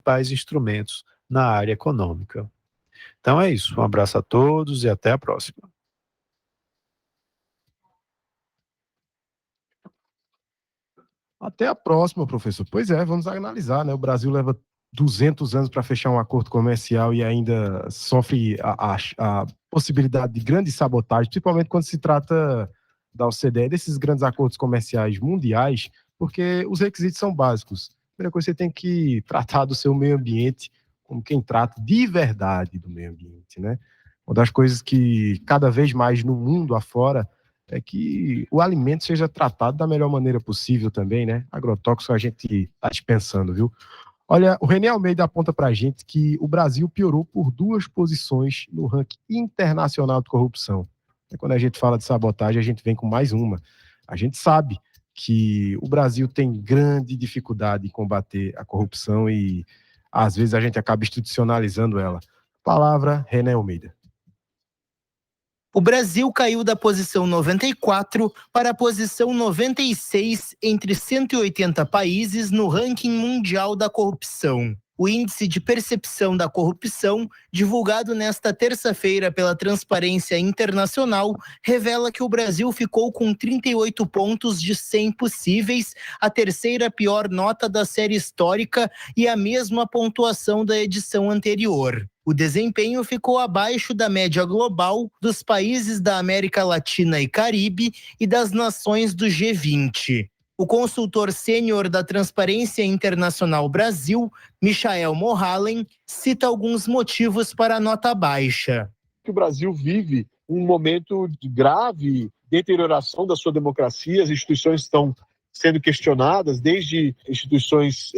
principais instrumentos na área econômica. Então é isso, um abraço a todos e até a próxima. Até a próxima, professor. Pois é, vamos analisar, né? O Brasil leva 200 anos para fechar um acordo comercial e ainda sofre a possibilidade de grande sabotagem, principalmente quando se trata da OCDE, desses grandes acordos comerciais mundiais, porque os requisitos são básicos. A primeira coisa, você tem que tratar do seu meio ambiente como quem trata de verdade do meio ambiente, né? Uma das coisas que cada vez mais no mundo afora é que o alimento seja tratado da melhor maneira possível também, né? Agrotóxico a gente está dispensando, viu? Olha, o René Almeida aponta para a gente que o Brasil piorou por 2 posições no ranking internacional de corrupção. E quando a gente fala de sabotagem, a gente vem com mais uma. A gente sabe que o Brasil tem grande dificuldade em combater a corrupção e, às vezes, a gente acaba institucionalizando ela. Palavra, René Almeida. O Brasil caiu da posição 94 para a posição 96 entre 180 países no ranking mundial da corrupção. O Índice de Percepção da Corrupção, divulgado nesta terça-feira pela Transparência Internacional, revela que o Brasil ficou com 38 pontos de 100 possíveis, a terceira pior nota da série histórica e a mesma pontuação da edição anterior. O desempenho ficou abaixo da média global dos países da América Latina e Caribe e das nações do G20. O consultor sênior da Transparência Internacional Brasil, Michael Mohallen, cita alguns motivos para a nota baixa. O Brasil vive um momento de grave deterioração da sua democracia, as instituições estão sendo questionadas, desde instituições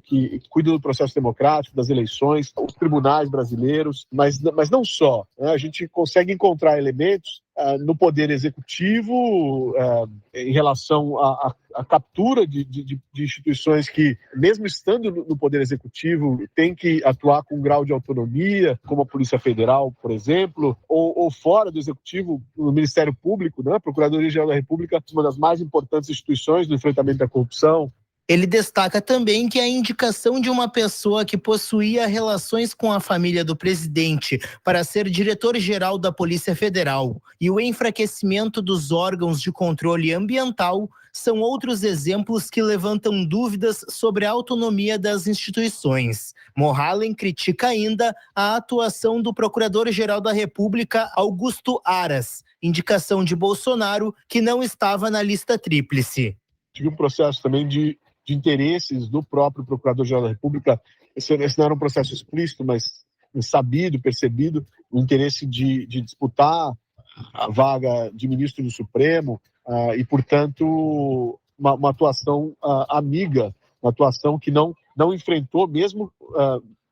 que cuidam do processo democrático, das eleições, os tribunais brasileiros, mas não só. Né? A gente consegue encontrar elementos no poder executivo em relação à captura de instituições que, mesmo estando no poder executivo, tem que atuar com um grau de autonomia, como a Polícia Federal, por exemplo, ou fora do executivo, no Ministério Público, né? A Procuradoria-Geral da República, uma das mais importantes instituições do enfrentamento da corrupção. Ele destaca também que a indicação de uma pessoa que possuía relações com a família do presidente para ser diretor-geral da Polícia Federal e o enfraquecimento dos órgãos de controle ambiental são outros exemplos que levantam dúvidas sobre a autonomia das instituições. Mohallen critica ainda a atuação do Procurador-Geral da República, Augusto Aras, indicação de Bolsonaro, que não estava na lista tríplice. Tive um processo também de interesses do próprio Procurador-Geral da República. Esse não era um processo explícito, mas sabido, percebido, o interesse de disputar a vaga de ministro do Supremo e, portanto, uma atuação amiga, uma atuação que não enfrentou, mesmo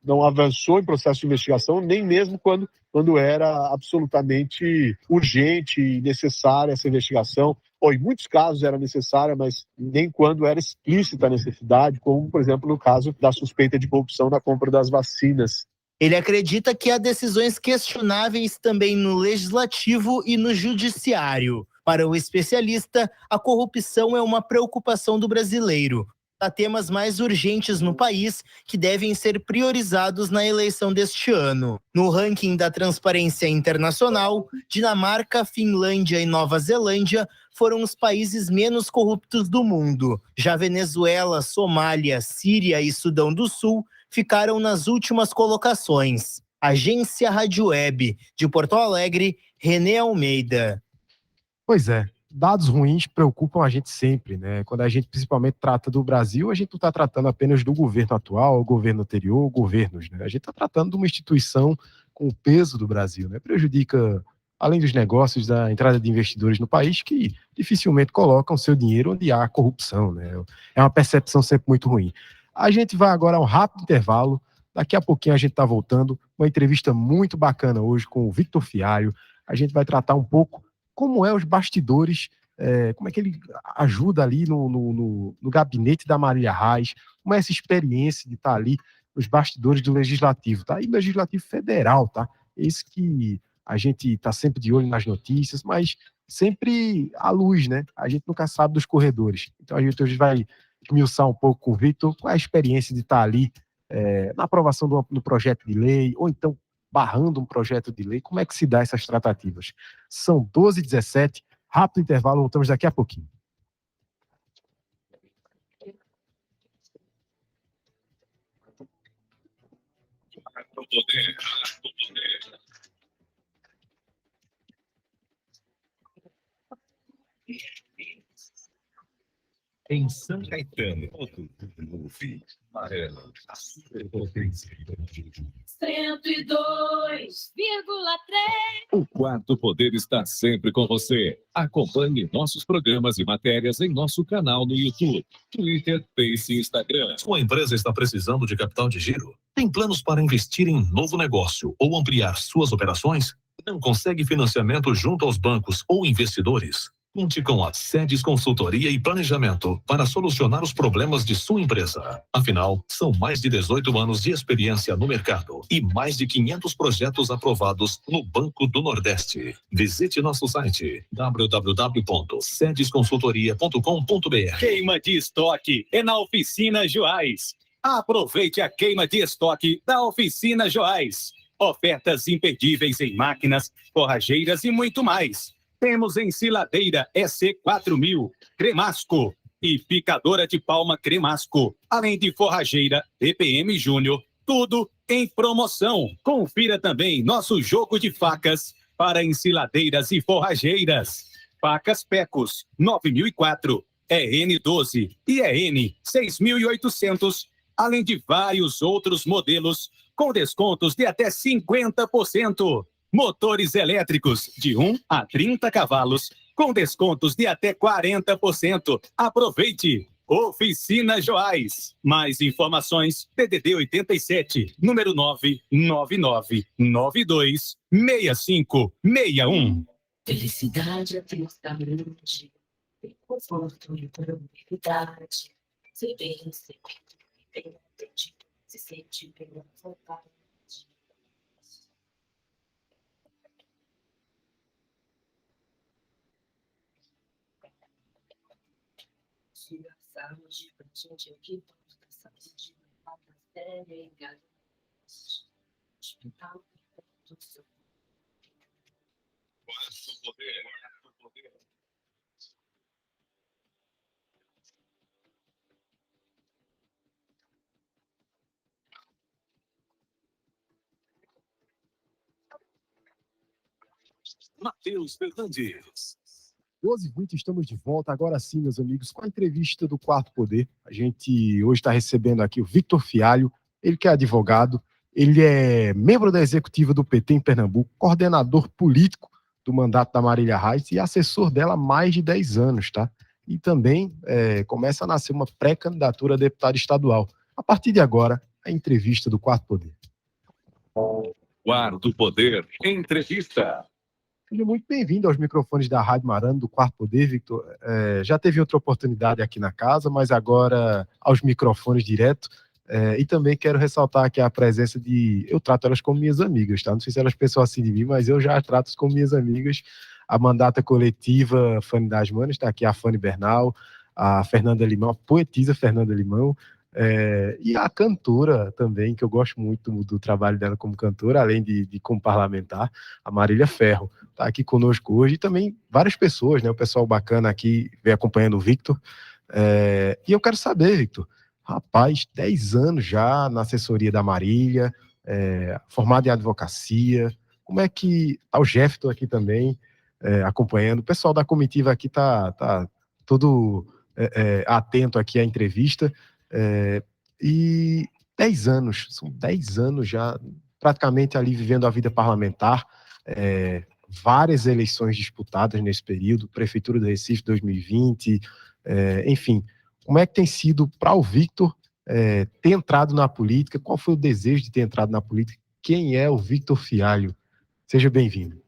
não avançou em processo de investigação, nem mesmo quando era absolutamente urgente e necessária essa investigação. Em muitos casos era necessária, mas nem quando era explícita a necessidade, como, por exemplo, no caso da suspeita de corrupção na compra das vacinas. Ele acredita que há decisões questionáveis também no legislativo e no judiciário. Para o especialista, a corrupção é uma preocupação do brasileiro. Há temas mais urgentes no país que devem ser priorizados na eleição deste ano. No ranking da Transparência Internacional, Dinamarca, Finlândia e Nova Zelândia foram os países menos corruptos do mundo. Já Venezuela, Somália, Síria e Sudão do Sul ficaram nas últimas colocações. Agência Rádio Web, de Porto Alegre, René Almeida. Pois é. Dados ruins preocupam a gente sempre, né? Quando a gente principalmente trata do Brasil, a gente não está tratando apenas do governo atual, o governo anterior, governos, né? A gente está tratando de uma instituição com o peso do Brasil, né? Prejudica, além dos negócios, da entrada de investidores no país, que dificilmente colocam seu dinheiro onde há corrupção, né? É uma percepção sempre muito ruim. A gente vai agora a um rápido intervalo. Daqui a pouquinho a gente está voltando. Uma entrevista muito bacana hoje com o Victor Fialho. A gente vai tratar um pouco como é os bastidores, como é que ele ajuda ali no gabinete da Marília Reis, como é essa experiência de estar ali nos bastidores do Legislativo, tá? E Legislativo Federal, tá? Esse que a gente está sempre de olho nas notícias, mas sempre à luz, né? A gente nunca sabe dos corredores. Então a gente hoje vai esmiuçar um pouco com o Victor, qual é a experiência de estar ali na aprovação do projeto de lei, ou então barrando um projeto de lei? Como é que se dá essas tratativas? São 12h17, rápido intervalo, voltamos daqui a pouquinho. Em São Caetano, amarelo, 102,3. o Quarto Poder está sempre com você. Acompanhe nossos programas e matérias em nosso canal no YouTube, Twitter, Face e Instagram. Sua empresa está precisando de capital de giro? Tem planos para investir em novo negócio ou ampliar suas operações? Não consegue financiamento junto aos bancos ou investidores? Conte com a Sedes Consultoria e Planejamento para solucionar os problemas de sua empresa. Afinal, são mais de 18 anos de experiência no mercado e mais de 500 projetos aprovados no Banco do Nordeste. Visite nosso site www.sedesconsultoria.com.br. Queima de estoque é na Oficina Joás. Aproveite a queima de estoque da Oficina Joás. Ofertas imperdíveis em máquinas, forrageiras e muito mais. Temos ensiladeira EC4000, Cremasco e picadora de palma Cremasco, além de forrageira DPM Júnior, tudo em promoção. Confira também nosso jogo de facas para ensiladeiras e forrageiras. Facas Pecos 9004, EN12 e EN 6800, além de vários outros modelos com descontos de até 50%. Motores elétricos de 1 a 30 cavalos, com descontos de até 40%. Aproveite! Oficina Joás. Mais informações, DDD 87, número 999926561. Felicidade é transparente, tem conforto e tranquilidade. Ser bem, ser bem entendido, se sente bem à vontade. Saúde, pra gente aqui, saúde, falta séria, engano. Hospital, do seu. Matheus Fernandes. 12h20, estamos de volta. Agora sim, meus amigos, com a entrevista do Quarto Poder. A gente hoje está recebendo aqui o Victor Fialho, ele que é advogado, ele é membro da executiva do PT em Pernambuco, coordenador político do mandato da Marília Reis e assessor dela há mais de 10 anos, tá? E também começa a nascer uma pré-candidatura a deputado estadual. A partir de agora, a entrevista do Quarto Poder. Quarto Poder, entrevista. Seja muito bem-vindo aos microfones da Rádio Marano, do Quarto Poder, Victor. Já teve outra oportunidade aqui na casa, mas agora aos microfones direto. E também quero ressaltar aqui a presença de... Eu trato elas como minhas amigas, tá? Não sei se elas pensam assim de mim, mas eu já trato como minhas amigas. A mandata coletiva Fanny das Manas, está aqui a Fanny Bernal, a Fernanda Limão, a poetisa Fernanda Limão, e a cantora também, que eu gosto muito do trabalho dela como cantora, além de como parlamentar, a Marília Ferro. Está aqui conosco hoje, e também várias pessoas, né? O pessoal bacana aqui vem acompanhando o Victor. E eu quero saber, Victor, rapaz, 10 anos já na assessoria da Marília, formado em advocacia, como é que tá o Jefferson aqui também, acompanhando, o pessoal da comitiva aqui tá todo atento aqui à entrevista, e 10 anos, são 10 anos já praticamente ali vivendo a vida parlamentar, várias eleições disputadas nesse período, Prefeitura do Recife 2020, enfim, como é que tem sido para o Victor ter entrado na política? Qual foi o desejo de ter entrado na política? Quem é o Victor Fialho? Seja bem-vindo.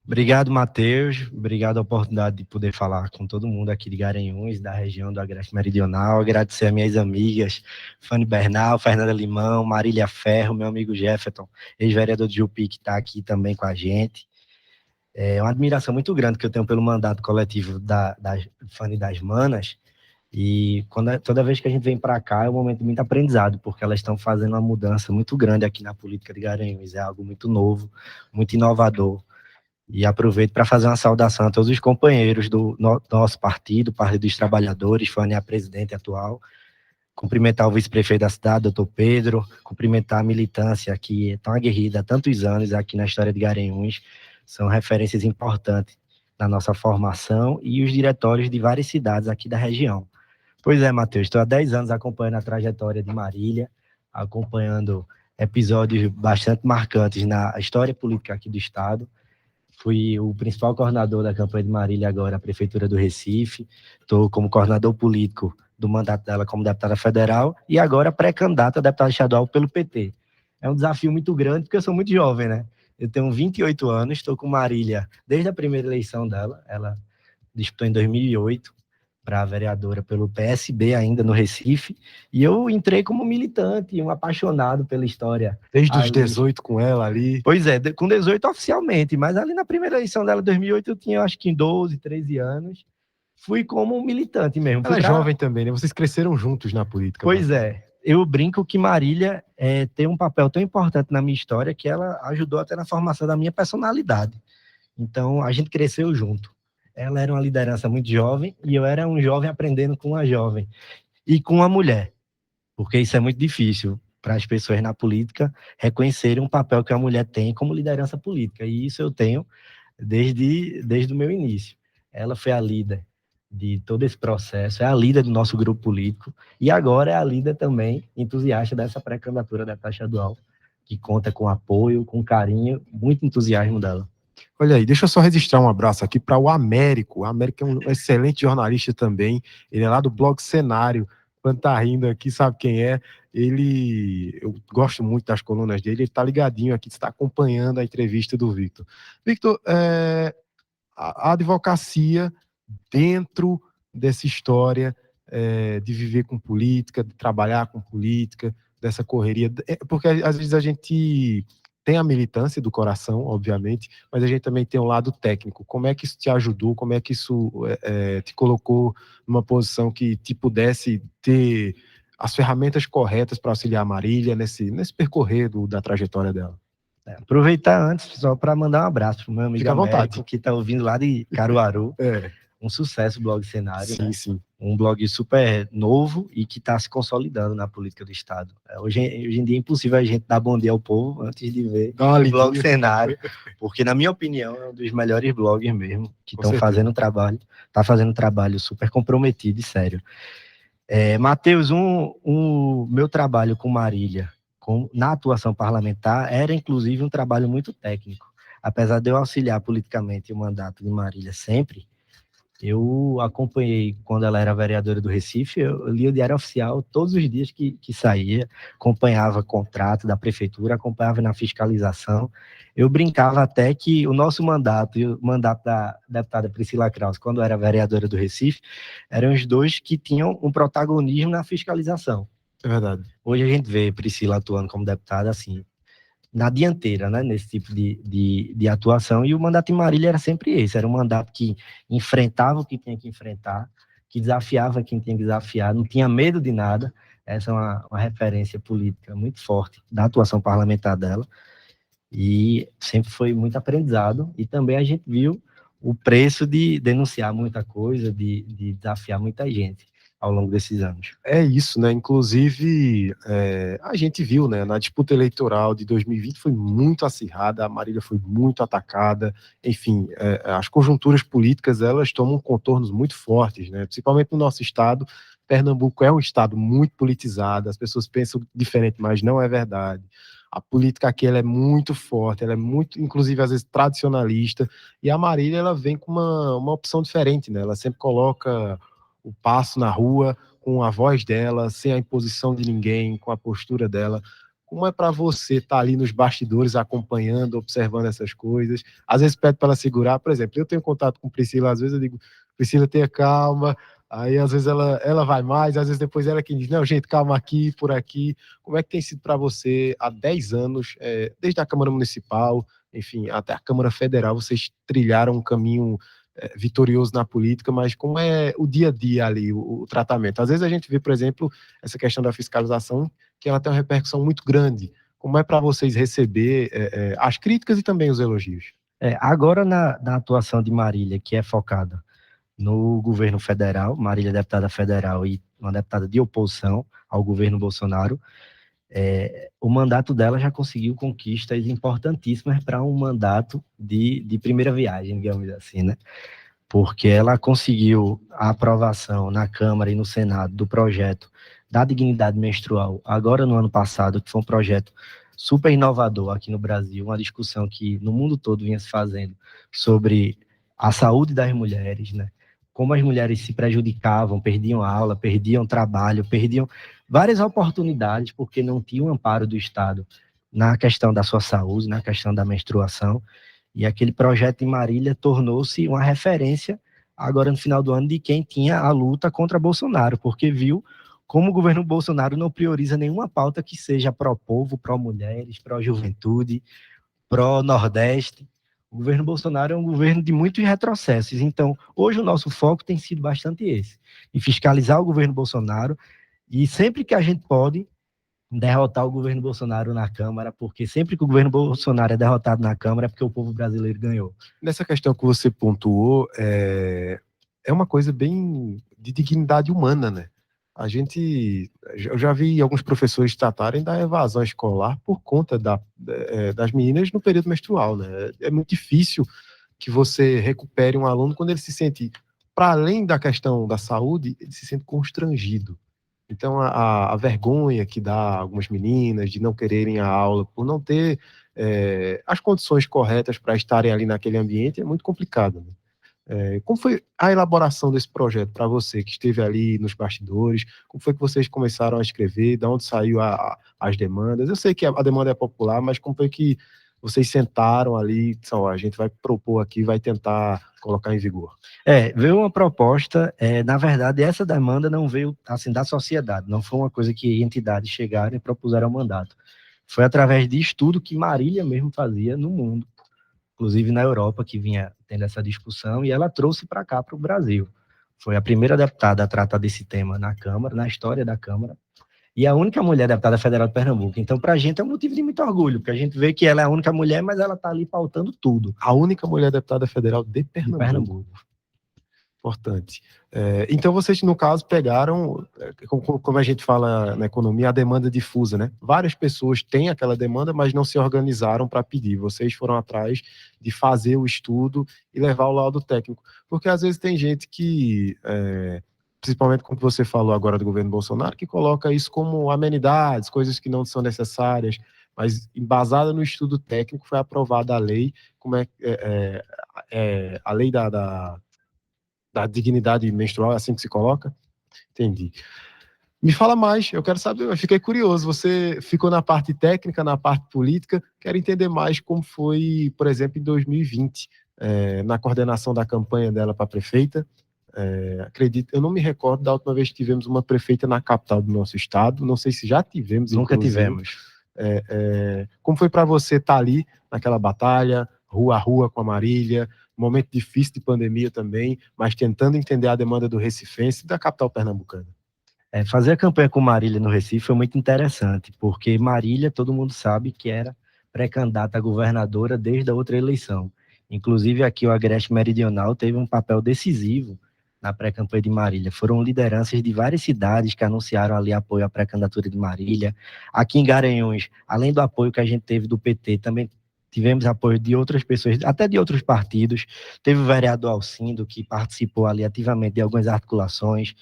Obrigado, Matheus. Obrigado a oportunidade de poder falar com todo mundo aqui de Garanhuns, da região do Agreste Meridional. Agradecer a minhas amigas, Fanny Bernal, Fernanda Limão, Marília Ferro, meu amigo Jefferson, ex-vereador de Jupi, que está aqui também com a gente. É uma admiração muito grande que eu tenho pelo mandato coletivo da Fanny das Manas. E toda vez que a gente vem para cá é um momento de muito aprendizado, porque elas estão fazendo uma mudança muito grande aqui na política de Garanhuns. É algo muito novo, muito inovador. E aproveito para fazer uma saudação a todos os companheiros do nosso partido, Partido dos Trabalhadores, Fanny é a presidente atual, cumprimentar o vice-prefeito da cidade, doutor Pedro, cumprimentar a militância que é tão aguerrida há tantos anos aqui na história de Garanhuns, são referências importantes na nossa formação, e os diretórios de várias cidades aqui da região. Pois é, Matheus, estou há 10 anos acompanhando a trajetória de Marília, acompanhando episódios bastante marcantes na história política aqui do estado. Fui o principal coordenador da campanha de Marília agora, a Prefeitura do Recife. Estou como coordenador político do mandato dela como deputada federal e agora pré-candidata a deputada estadual pelo PT. É um desafio muito grande porque eu sou muito jovem, né? Eu tenho 28 anos, estou com Marília desde a primeira eleição dela. Ela disputou em 2008 para vereadora pelo PSB ainda no Recife, e eu entrei como militante, um apaixonado pela história. Desde os 18 com ela ali. Pois é, com 18 oficialmente, mas ali na primeira eleição dela, 2008, eu tinha acho que 12, 13 anos, fui como militante mesmo. Ela é jovem também, né? Vocês cresceram juntos na política. Pois é, eu brinco que Marília tem um papel tão importante na minha história que ela ajudou até na formação da minha personalidade. Então, a gente cresceu junto. Ela era uma liderança muito jovem e eu era um jovem aprendendo com uma jovem e com uma mulher, porque isso é muito difícil para as pessoas na política reconhecerem um papel que a mulher tem como liderança política, e isso eu tenho desde o meu início. Ela foi a líder de todo esse processo, é a líder do nosso grupo político e agora é a líder também entusiasta dessa pré-candidatura da deputada estadual, que conta com apoio, com carinho, muito entusiasmo dela. Olha aí, deixa eu só registrar um abraço aqui para o Américo. O Américo é um excelente jornalista também. Ele é lá do blog Cenário. Quando tá rindo aqui, sabe quem é? Eu gosto muito das colunas dele. Ele tá ligadinho aqui, está acompanhando a entrevista do Victor. Victor, a advocacia dentro dessa história de viver com política, de trabalhar com política, dessa correria, porque às vezes a gente tem a militância do coração, obviamente, mas a gente também tem um lado técnico. Como é que isso te ajudou? Como é que isso te colocou numa posição que te pudesse ter as ferramentas corretas para auxiliar a Marília nesse percorrer da trajetória dela? Aproveitar antes, só para mandar um abraço para o meu amigo Fica à vontade. Américo, que está ouvindo lá de Caruaru. Um sucesso o blog Cenário, sim, né? Sim. Um blog super novo e que está se consolidando na política do Estado. Hoje em dia é impossível a gente dar bom dia ao povo antes de ver o blog Cenário, porque na minha opinião é um dos melhores blogs mesmo, que estão fazendo um trabalho super comprometido e sério. Matheus, o meu trabalho com Marília, na atuação parlamentar, era inclusive um trabalho muito técnico. Apesar de eu auxiliar politicamente o mandato de Marília sempre, eu acompanhei, quando ela era vereadora do Recife, eu lia o Diário Oficial todos os dias que saía, acompanhava contrato da prefeitura, acompanhava na fiscalização. Eu brincava até que o nosso mandato e o mandato da deputada Priscila Krause, quando era vereadora do Recife, eram os dois que tinham um protagonismo na fiscalização. É verdade. Hoje a gente vê Priscila atuando como deputada assim, na dianteira, né, nesse tipo de atuação, e o mandato em Marília era sempre esse, era um mandato que enfrentava o que tinha que enfrentar, que desafiava quem tinha que desafiar, não tinha medo de nada. Essa é uma referência política muito forte da atuação parlamentar dela, e sempre foi muito aprendizado, e também a gente viu o preço de denunciar muita coisa, de desafiar muita gente ao longo desses anos. É isso, né? Inclusive, a gente viu, né? Na disputa eleitoral de 2020 foi muito acirrada, a Marília foi muito atacada, enfim, as conjunturas políticas, elas tomam contornos muito fortes, né? Principalmente no nosso estado. Pernambuco é um estado muito politizado, as pessoas pensam diferente, mas não é verdade. A política aqui ela é muito forte, ela é muito, inclusive, às vezes, tradicionalista, e a Marília ela vem com uma opção diferente, né? Ela sempre coloca o passo na rua, com a voz dela, sem a imposição de ninguém, com a postura dela. Como é para você estar ali nos bastidores, acompanhando, observando essas coisas? Às vezes pede para ela segurar, por exemplo, eu tenho contato com Priscila, às vezes eu digo, Priscila, tenha calma, aí às vezes ela vai mais, às vezes depois ela quem diz, não, gente, calma aqui, por aqui. Como é que tem sido para você há 10 anos, desde a Câmara Municipal, enfim, até a Câmara Federal, vocês trilharam um caminho vitorioso na política, mas como é o dia a dia ali, o tratamento. Às vezes a gente vê, por exemplo, essa questão da fiscalização, que ela tem uma repercussão muito grande. Como é para vocês receber as críticas e também os elogios? Agora, na atuação de Marília, que é focada no governo federal, Marília é deputada federal e uma deputada de oposição ao governo Bolsonaro, o mandato dela já conseguiu conquistas importantíssimas para um mandato de primeira viagem, digamos assim, né? Porque ela conseguiu a aprovação na Câmara e no Senado do projeto da dignidade menstrual, agora no ano passado, que foi um projeto super inovador aqui no Brasil, uma discussão que no mundo todo vinha se fazendo sobre a saúde das mulheres, né? Como as mulheres se prejudicavam, perdiam aula, perdiam trabalho, perdiam várias oportunidades porque não tinham amparo do Estado na questão da sua saúde, na questão da menstruação. E aquele projeto em Marília tornou-se uma referência agora no final do ano de quem tinha a luta contra Bolsonaro, porque viu como o governo Bolsonaro não prioriza nenhuma pauta que seja pró-povo, pró-mulheres, pró-juventude, pró-nordeste. O governo Bolsonaro é um governo de muitos retrocessos. Então, hoje o nosso foco tem sido bastante esse, em fiscalizar o governo Bolsonaro e sempre que a gente pode derrotar o governo Bolsonaro na Câmara, porque sempre que o governo Bolsonaro é derrotado na Câmara é porque o povo brasileiro ganhou. Nessa questão que você pontuou, é uma coisa bem de dignidade humana, né? Eu já vi alguns professores tratarem da evasão escolar por conta das meninas no período menstrual, né? É muito difícil que você recupere um aluno quando ele se sente, para além da questão da saúde, ele se sente constrangido. Então, a vergonha que dá algumas meninas de não quererem a aula por não ter as condições corretas para estarem ali naquele ambiente é muito complicado, né? Como foi a elaboração desse projeto para você, que esteve ali nos bastidores? Como foi que vocês começaram a escrever? De onde saiu as demandas? Eu sei que a demanda é popular, mas como foi que vocês sentaram ali e disseram, a gente vai propor aqui, vai tentar colocar em vigor? Veio uma proposta, na verdade, essa demanda não veio assim da sociedade, não foi uma coisa que entidades chegaram e propuseram ao mandato. Foi através de estudo que Marília mesmo fazia no mundo, inclusive na Europa, que vinha tendo essa discussão, e ela trouxe para cá, para o Brasil. Foi a primeira deputada a tratar desse tema na Câmara, na história da Câmara, e a única mulher deputada federal de Pernambuco. Então, para a gente é um motivo de muito orgulho, porque a gente vê que ela é a única mulher, mas ela está ali pautando tudo. A única mulher deputada federal de Pernambuco. De Pernambuco. Importante. Então, vocês, no caso, pegaram, como a gente fala na economia, a demanda difusa, né? Várias pessoas têm aquela demanda, mas não se organizaram para pedir. Vocês foram atrás de fazer o estudo e levar o laudo técnico. Porque, às vezes, tem gente que, principalmente como você falou agora do governo Bolsonaro, que coloca isso como amenidades, coisas que não são necessárias, mas embasada no estudo técnico foi aprovada a lei, a lei da dignidade menstrual, é assim que se coloca? Entendi. Me fala mais, eu quero saber, eu fiquei curioso, você ficou na parte técnica, na parte política, quero entender mais como foi, por exemplo, em 2020, na coordenação da campanha dela para prefeita. Acredito, eu não me recordo da última vez que tivemos uma prefeita na capital do nosso estado, não sei se já tivemos. Nunca tivemos. Como foi para você estar ali naquela batalha, rua a rua com a Marília, momento difícil de pandemia também, mas tentando entender a demanda do recifense e da capital pernambucana? Fazer a campanha com Marília no Recife foi muito interessante, porque Marília, todo mundo sabe que era pré-candidata a governadora desde a outra eleição. Inclusive, aqui o Agreste Meridional teve um papel decisivo na pré-campanha de Marília. Foram lideranças de várias cidades que anunciaram ali apoio à pré-candidatura de Marília. Aqui em Garanhuns, além do apoio que a gente teve do PT, também tivemos apoio de outras pessoas, até de outros partidos. Teve o vereador Alcindo, que participou ali ativamente de algumas articulações.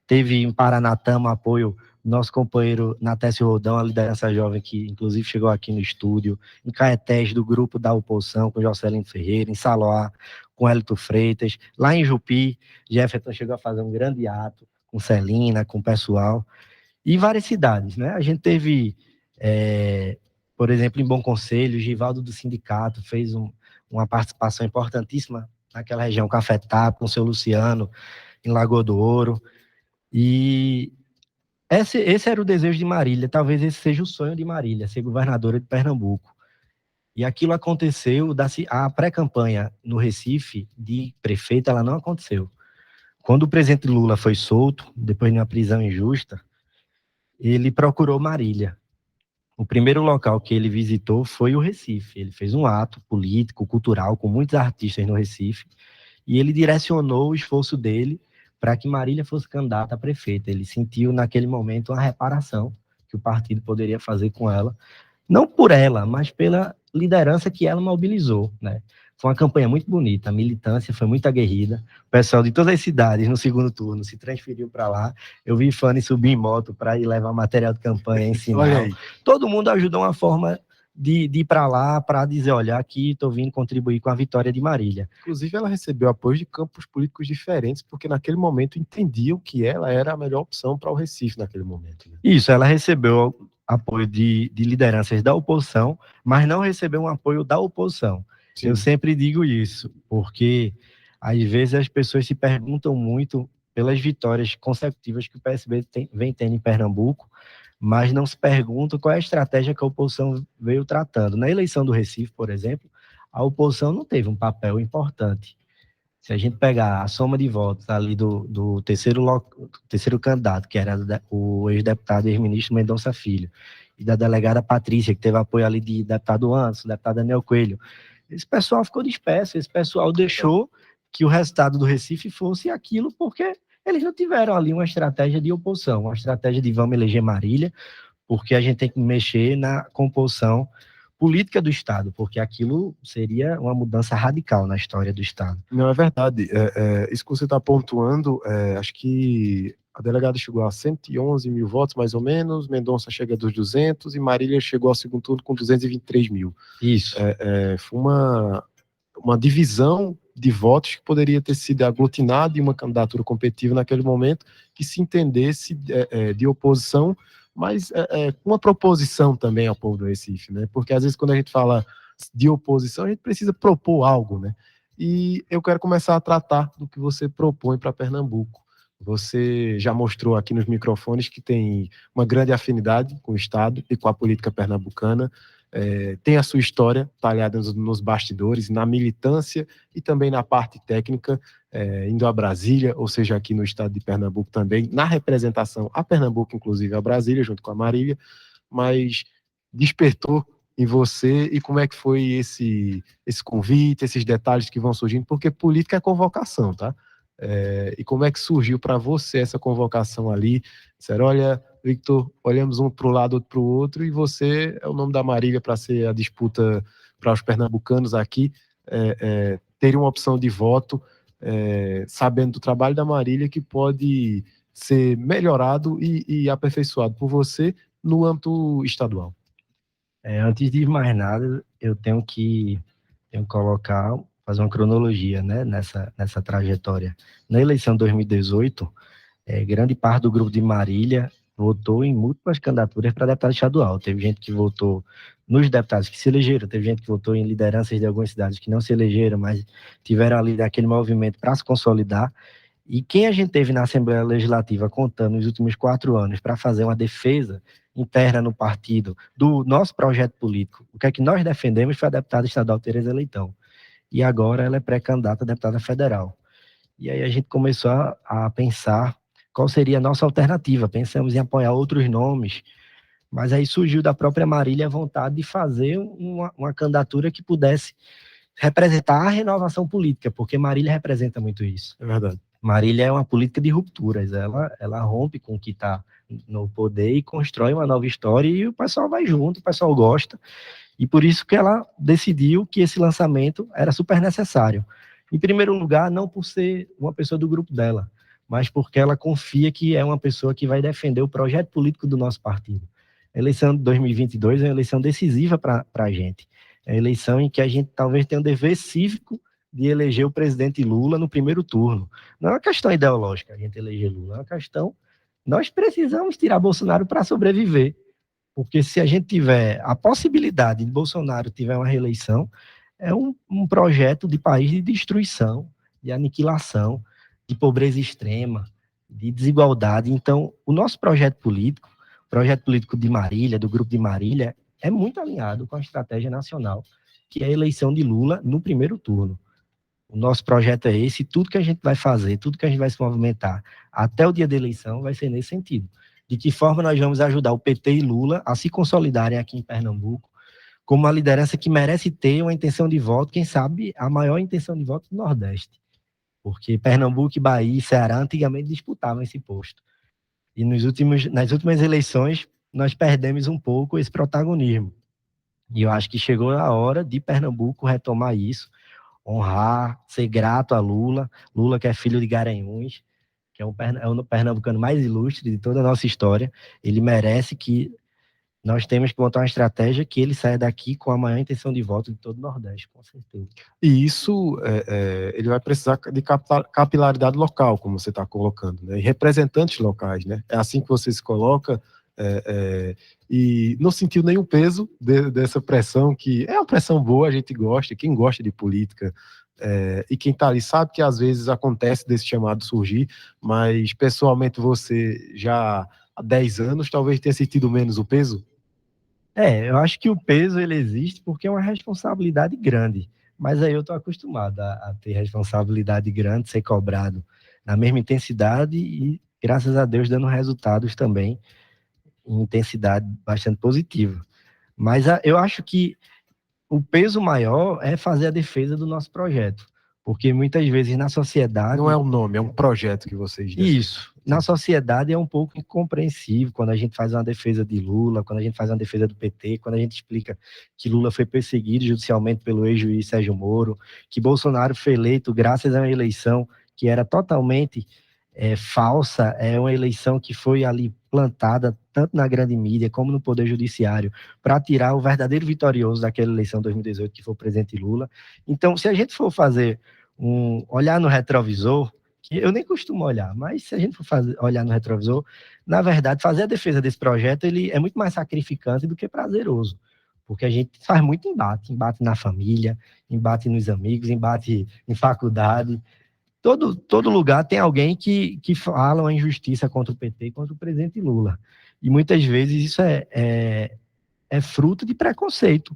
Teve em Paranatama apoio do nosso companheiro Natécio Rodão, a liderança jovem, que inclusive chegou aqui no estúdio. Em Caetés, do grupo da oposição, com Jocelyn Ferreira. Em Saloá, com Hélito Freitas. Lá em Jupi, Jefferson chegou a fazer um grande ato com Celina, com o pessoal. E várias cidades, né? A gente teve... por exemplo, em Bom Conselho, Givaldo do sindicato fez uma participação importantíssima naquela região, Cafetá, com o seu Luciano, em Lagoa do Ouro. E esse era o desejo de Marília, talvez esse seja o sonho de Marília, ser governadora de Pernambuco. E aquilo aconteceu, a pré-campanha no Recife de prefeito, ela não aconteceu. Quando o presidente Lula foi solto, depois de uma prisão injusta, ele procurou Marília. O primeiro local que ele visitou foi o Recife. Ele fez um ato político, cultural, com muitos artistas no Recife, e ele direcionou o esforço dele para que Marília fosse candidata a prefeita. Ele sentiu, naquele momento, uma reparação que o partido poderia fazer com ela, não por ela, mas pela liderança que ela mobilizou, né? Foi uma campanha muito bonita, a militância foi muito aguerrida, o pessoal de todas as cidades no segundo turno se transferiu para lá, eu vi Fanny subir em moto para ir levar material de campanha, ensinar. Olha aí. Todo mundo ajudou uma forma de ir para lá, para dizer, olha, aqui estou vindo contribuir com a vitória de Marília. Inclusive, ela recebeu apoio de campos políticos diferentes, porque naquele momento entendiam que ela era a melhor opção para o Recife naquele momento. Né? Isso, ela recebeu apoio de lideranças da oposição, mas não recebeu um apoio da oposição. Sim. Eu sempre digo isso, porque às vezes as pessoas se perguntam muito pelas vitórias consecutivas que o PSB vem tendo em Pernambuco, mas não se perguntam qual é a estratégia que a oposição veio tratando. Na eleição do Recife, por exemplo, a oposição não teve um papel importante. Se a gente pegar a soma de votos ali do terceiro candidato, que era o ex-deputado e ex-ministro Mendonça Filho, e da delegada Patrícia, que teve apoio ali de deputado Anderson, deputado Daniel Coelho, esse pessoal ficou disperso, esse pessoal deixou que o resultado do Recife fosse aquilo, porque eles não tiveram ali uma estratégia de oposição, uma estratégia de vamos eleger Marília, porque a gente tem que mexer na composição política do Estado, porque aquilo seria uma mudança radical na história do Estado. Não, é verdade. Isso que você está pontuando, acho que a delegada chegou a 111 mil votos, mais ou menos, Mendonça chega dos 200 e Marília chegou ao segundo turno com 223 mil. Isso. Foi uma divisão de votos que poderia ter sido aglutinada em uma candidatura competitiva naquele momento, que se entendesse de oposição, mas com uma proposição também ao povo do Recife, né? Porque às vezes quando a gente fala de oposição, a gente precisa propor algo, né? E eu quero começar a tratar do que você propõe para Pernambuco. Você já mostrou aqui nos microfones que tem uma grande afinidade com o Estado e com a política pernambucana, tem a sua história talhada nos bastidores, na militância e também na parte técnica, indo a Brasília, ou seja, aqui no estado de Pernambuco também, na representação a Pernambuco, inclusive a Brasília, junto com a Marília, mas despertou em você, e como é que foi esse convite, esses detalhes que vão surgindo, porque política é convocação, tá? E como é que surgiu para você essa convocação ali? Disseram, olha, Victor, olhamos um para o lado, outro para o outro, e você é o nome da Marília para ser a disputa para os pernambucanos aqui, terem uma opção de voto, sabendo do trabalho da Marília, que pode ser melhorado e aperfeiçoado por você no âmbito estadual. Antes de mais nada, eu tenho que fazer uma cronologia, né, nessa trajetória. Na eleição de 2018, grande parte do grupo de Marília votou em múltiplas candidaturas para deputado estadual. Teve gente que votou nos deputados que se elegeram, teve gente que votou em lideranças de algumas cidades que não se elegeram, mas tiveram ali aquele movimento para se consolidar. E quem a gente teve na Assembleia Legislativa contando nos últimos 4 anos para fazer uma defesa interna no partido do nosso projeto político, o que é que nós defendemos, foi a deputada estadual Tereza Leitão. E agora ela é pré-candidata a deputada federal. E aí a gente começou a pensar qual seria a nossa alternativa. Pensamos em apoiar outros nomes, mas aí surgiu da própria Marília a vontade de fazer uma candidatura que pudesse representar a renovação política, porque Marília representa muito isso. É verdade. Marília é uma política de rupturas, ela rompe com o que está no poder e constrói uma nova história, e o pessoal vai junto, o pessoal gosta, e por isso que ela decidiu que esse lançamento era super necessário. Em primeiro lugar, não por ser uma pessoa do grupo dela, mas porque ela confia que é uma pessoa que vai defender o projeto político do nosso partido. A eleição de 2022 é uma eleição decisiva para a gente. É a eleição em que a gente talvez tenha um dever cívico de eleger o presidente Lula no primeiro turno. Não é uma questão ideológica a gente eleger Lula, é uma questão... Nós precisamos tirar Bolsonaro para sobreviver, porque se a gente tiver a possibilidade de Bolsonaro tiver uma reeleição, é um projeto de país de destruição, de aniquilação, de pobreza extrema, de desigualdade. Então, o nosso projeto político, o projeto político de Marília, do grupo de Marília, é muito alinhado com a estratégia nacional que é a eleição de Lula no primeiro turno. O nosso projeto é esse, tudo que a gente vai fazer, tudo que a gente vai se movimentar até o dia da eleição vai ser nesse sentido. De que forma nós vamos ajudar o PT e Lula a se consolidarem aqui em Pernambuco como uma liderança que merece ter uma intenção de voto, quem sabe a maior intenção de voto do Nordeste. Porque Pernambuco, Bahia e Ceará antigamente disputavam esse posto. E nas últimas eleições nós perdemos um pouco esse protagonismo. E eu acho que chegou a hora de Pernambuco retomar isso, honrar, ser grato a Lula, Lula que é filho de Garanhuns, que é o pernambucano mais ilustre de toda a nossa história. Ele merece que nós temos que montar uma estratégia que ele saia daqui com a maior intenção de voto de todo o Nordeste, com certeza. E isso, ele vai precisar de capilaridade local, como você está colocando, né? E representantes locais, né? É assim que você se coloca, e não sentiu nenhum peso dessa pressão, que é uma pressão boa, a gente gosta, quem gosta de política, e quem está ali sabe que às vezes acontece desse chamado surgir, mas pessoalmente você já há 10 anos talvez tenha sentido menos o peso? Eu acho que o peso ele existe porque é uma responsabilidade grande, mas aí eu estou acostumado a ter responsabilidade grande, ser cobrado na mesma intensidade e, graças a Deus, dando resultados também em intensidade bastante positiva. Mas eu acho que o peso maior é fazer a defesa do nosso projeto, porque muitas vezes na sociedade... Não é um nome, é um projeto que vocês defendem. Isso. Na sociedade é um pouco incompreensível quando a gente faz uma defesa de Lula, quando a gente faz uma defesa do PT, quando a gente explica que Lula foi perseguido judicialmente pelo ex-juiz Sérgio Moro, que Bolsonaro foi eleito graças a uma eleição que era totalmente falsa, é uma eleição que foi ali plantada tanto na grande mídia como no Poder Judiciário para tirar o verdadeiro vitorioso daquela eleição de 2018, que foi o presidente Lula. Então, se a gente for fazer olhar no retrovisor, que eu nem costumo olhar, mas se a gente for olhar no retrovisor, na verdade, fazer a defesa desse projeto ele é muito mais sacrificante do que prazeroso, porque a gente faz muito embate na família, embate nos amigos, embate em faculdade. Todo lugar tem alguém que fala uma injustiça contra o PT e contra o presidente Lula. E muitas vezes isso é fruto de preconceito,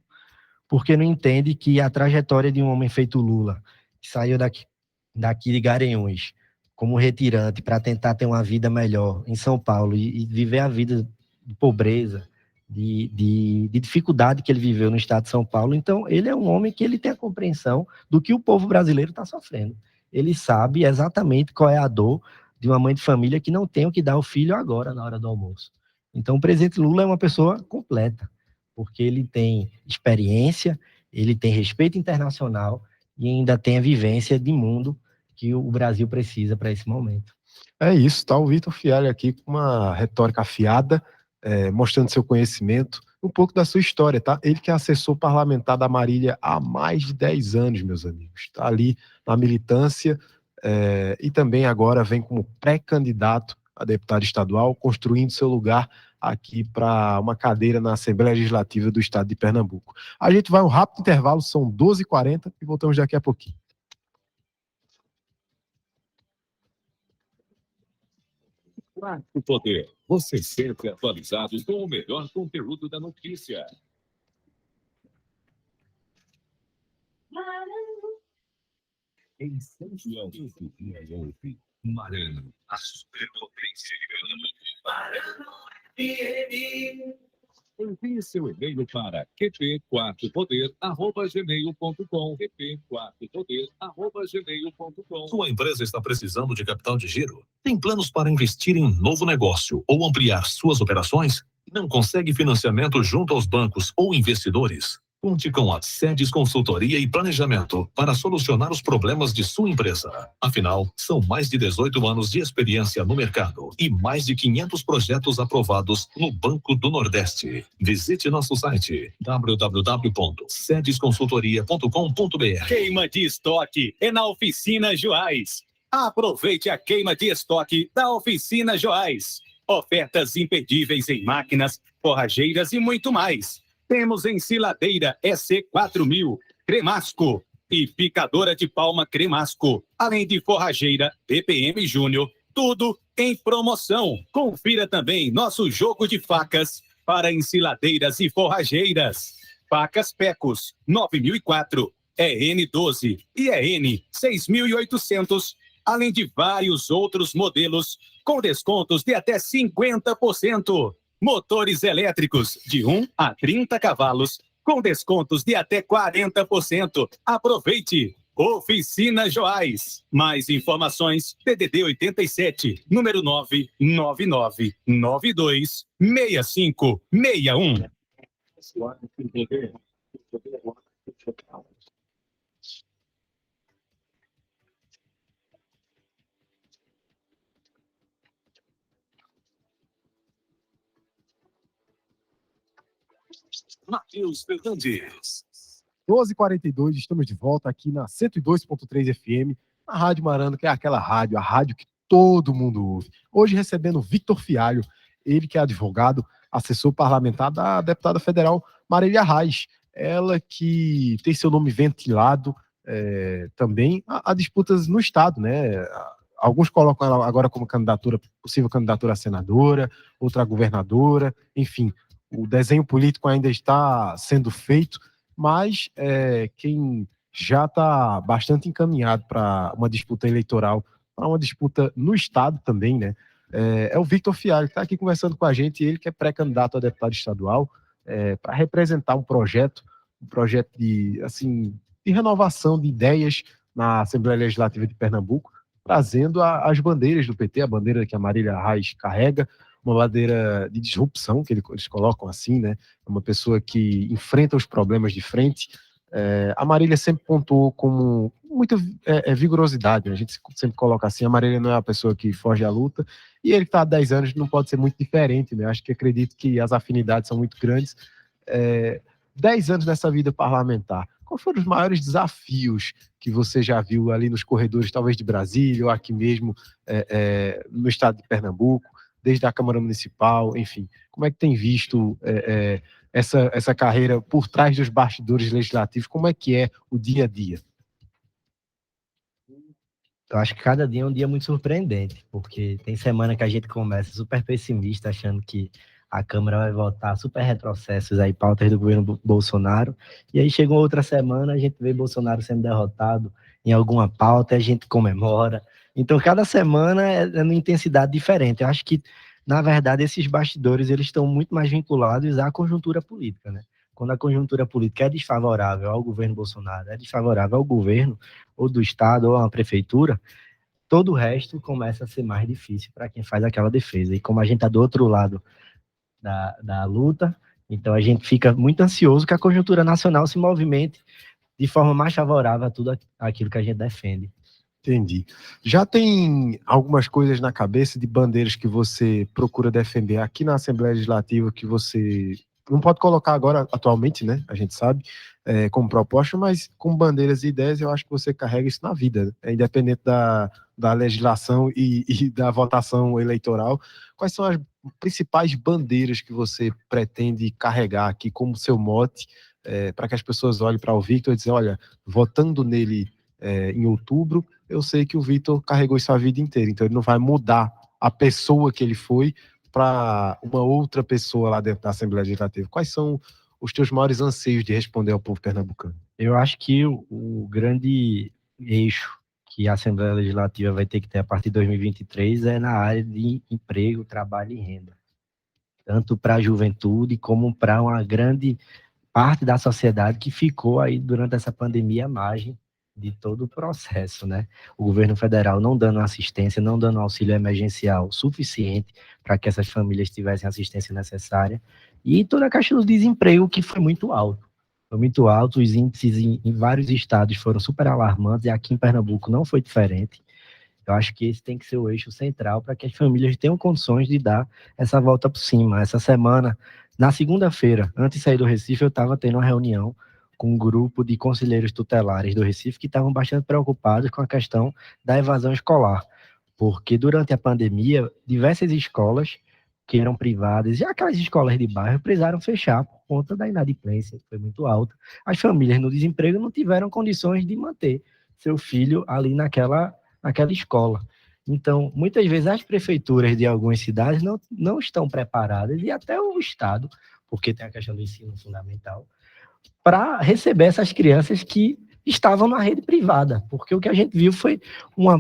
porque não entende que a trajetória de um homem feito Lula, que saiu daqui de Garanhuns como retirante para tentar ter uma vida melhor em São Paulo e viver a vida de pobreza, de dificuldade que ele viveu no estado de São Paulo. Então, ele é um homem que ele tem a compreensão do que o povo brasileiro está sofrendo. Ele sabe exatamente qual é a dor de uma mãe de família que não tem o que dar ao filho agora, na hora do almoço. Então, o presidente Lula é uma pessoa completa, porque ele tem experiência, ele tem respeito internacional e ainda tem a vivência de mundo que o Brasil precisa para esse momento. É isso, tá o Vitor Fialho aqui com uma retórica afiada, mostrando seu conhecimento, um pouco da sua história, tá? Ele que é assessor parlamentar da Marília há mais de 10 anos, meus amigos. Está ali na militância e também agora vem como pré-candidato a deputado estadual, construindo seu lugar aqui para uma cadeira na Assembleia Legislativa do Estado de Pernambuco. A gente vai um rápido intervalo, são 12h40 e voltamos daqui a pouquinho. Quarto Poder, você sempre atualizado com o melhor conteúdo da notícia. Em São João, Marano, a superpotência de Marano. Envie seu e-mail para qp4poder@gmail.com. qp4poder@gmail.com. Sua empresa está precisando de capital de giro? Tem planos para investir em novo negócio ou ampliar suas operações? Não consegue financiamento junto aos bancos ou investidores? Conte com a Sedes Consultoria e Planejamento para solucionar os problemas de sua empresa. Afinal, são mais de 18 anos de experiência no mercado e mais de 500 projetos aprovados no Banco do Nordeste. Visite nosso site www.sedesconsultoria.com.br. Queima de estoque é na Oficina Joás. Aproveite a queima de estoque da Oficina Joás. Ofertas imperdíveis em máquinas, forrageiras e muito mais. Temos ensiladeira EC4000, Cremasco e picadora de palma Cremasco, além de forrageira BPM Júnior, tudo em promoção. Confira também nosso jogo de facas para ensiladeiras e forrageiras. Facas Pecos, 9004, EN12 e EN 6800, além de vários outros modelos com descontos de até 50%. Motores elétricos de 1 a 30 cavalos com descontos de até 40%. Aproveite! Oficina Joás. Mais informações, DDD 87, número 999926561. Matheus Fernandes. 12h42, estamos de volta aqui na 102.3 FM, a Rádio Marano, que é aquela rádio, a rádio que todo mundo ouve. Hoje recebendo Victor Fialho, ele que é advogado, assessor parlamentar da deputada federal Marília Reis, ela que tem seu nome ventilado também a disputas no Estado, né? Alguns colocam ela agora como possível candidatura a senadora, outra a governadora, enfim, o desenho político ainda está sendo feito, mas quem já está bastante encaminhado para uma disputa eleitoral, para uma disputa no Estado também, né? É o Victor Fialho, que está aqui conversando com a gente, ele que é pré-candidato a deputado estadual, para representar um projeto de renovação de ideias na Assembleia Legislativa de Pernambuco, trazendo as bandeiras do PT, a bandeira que a Marília Reis carrega, uma bandeira de disrupção, que eles colocam assim, né? Uma pessoa que enfrenta os problemas de frente. A Marília sempre pontuou como muita vigorosidade, né? A gente sempre coloca assim, a Marília não é uma pessoa que foge à luta, e ele que está há 10 anos não pode ser muito diferente, né? Acho que acredito que as afinidades são muito grandes. 10 anos nessa vida parlamentar, quais foram os maiores desafios que você já viu ali nos corredores, talvez de Brasília, ou aqui mesmo no estado de Pernambuco, desde a Câmara Municipal, enfim, como é que tem visto essa carreira por trás dos bastidores legislativos, como é que é o dia a dia? Eu acho que cada dia é um dia muito surpreendente, porque tem semana que a gente começa super pessimista, achando que a Câmara vai votar super retrocessos aí, pautas do governo Bolsonaro, e aí chegou outra semana, a gente vê Bolsonaro sendo derrotado em alguma pauta e a gente comemora. Então, cada semana é numa intensidade diferente. Eu acho que, na verdade, esses bastidores eles estão muito mais vinculados à conjuntura política, né? Quando a conjuntura política é desfavorável ao governo Bolsonaro, é desfavorável ao governo, ou do Estado, ou à prefeitura, todo o resto começa a ser mais difícil para quem faz aquela defesa. E como a gente está do outro lado da luta, então a gente fica muito ansioso que a conjuntura nacional se movimente de forma mais favorável a tudo aquilo que a gente defende. Entendi. Já tem algumas coisas na cabeça de bandeiras que você procura defender aqui na Assembleia Legislativa que você não pode colocar agora, atualmente, né? A gente sabe, como proposta, mas com bandeiras e ideias, eu acho que você carrega isso na vida, independente da legislação e da votação eleitoral. Quais são as principais bandeiras que você pretende carregar aqui como seu mote, para que as pessoas olhem para o Victor e dizem, olha, votando nele em outubro, eu sei que o Victor carregou isso a vida inteira, então ele não vai mudar a pessoa que ele foi para uma outra pessoa lá dentro da Assembleia Legislativa. Quais são os teus maiores anseios de responder ao povo pernambucano? Eu acho que o grande eixo que a Assembleia Legislativa vai ter que ter a partir de 2023 é na área de emprego, trabalho e renda. Tanto para a juventude como para uma grande parte da sociedade que ficou aí durante essa pandemia à margem de todo o processo, né? O governo federal não dando assistência, não dando auxílio emergencial suficiente para que essas famílias tivessem a assistência necessária, e toda a questão do desemprego que foi muito alto. Foi muito alto, os índices em vários estados foram super alarmantes, e aqui em Pernambuco não foi diferente. Eu acho que esse tem que ser o eixo central para que as famílias tenham condições de dar essa volta por cima. Essa semana, na segunda-feira, antes de sair do Recife, eu estava tendo uma reunião com um grupo de conselheiros tutelares do Recife que estavam bastante preocupados com a questão da evasão escolar, porque durante a pandemia, diversas escolas que eram privadas, e aquelas escolas de bairro, precisaram fechar por conta da inadimplência, que foi muito alta. As famílias no desemprego não tiveram condições de manter seu filho ali naquela escola. Então, muitas vezes as prefeituras de algumas cidades não estão preparadas, e até o Estado, porque tem a questão do ensino fundamental, para receber essas crianças que estavam na rede privada, porque o que a gente viu foi uma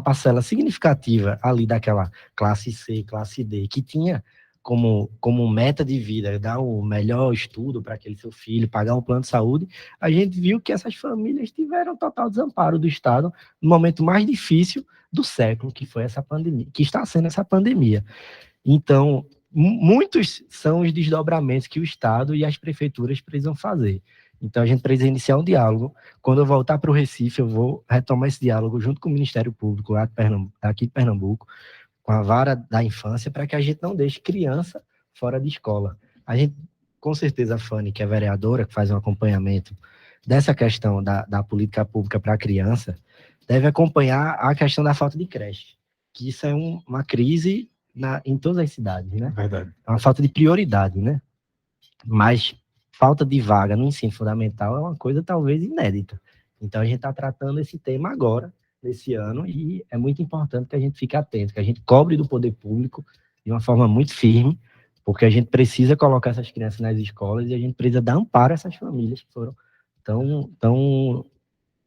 parcela significativa ali daquela classe C, classe D, que tinha como meta de vida dar o melhor estudo para aquele seu filho, pagar um plano de saúde. A gente viu que essas famílias tiveram total desamparo do Estado no momento mais difícil do século, que foi essa pandemia, que está sendo essa pandemia. Então, muitos são os desdobramentos que o Estado e as prefeituras precisam fazer. Então, a gente precisa iniciar um diálogo. Quando eu voltar para o Recife, eu vou retomar esse diálogo junto com o Ministério Público lá aqui de Pernambuco, com a vara da infância, para que a gente não deixe criança fora de escola. A gente, com certeza, a Fanny, que é vereadora, que faz um acompanhamento dessa questão da política pública para a criança, deve acompanhar a questão da falta de creche, que isso é uma crise em todas as cidades, né? Verdade. É uma falta de prioridade, né? Mas falta de vaga no ensino fundamental é uma coisa talvez inédita. Então a gente está tratando esse tema agora, nesse ano, e é muito importante que a gente fique atento, que a gente cobre do poder público de uma forma muito firme, porque a gente precisa colocar essas crianças nas escolas e a gente precisa dar amparo a essas famílias que foram tão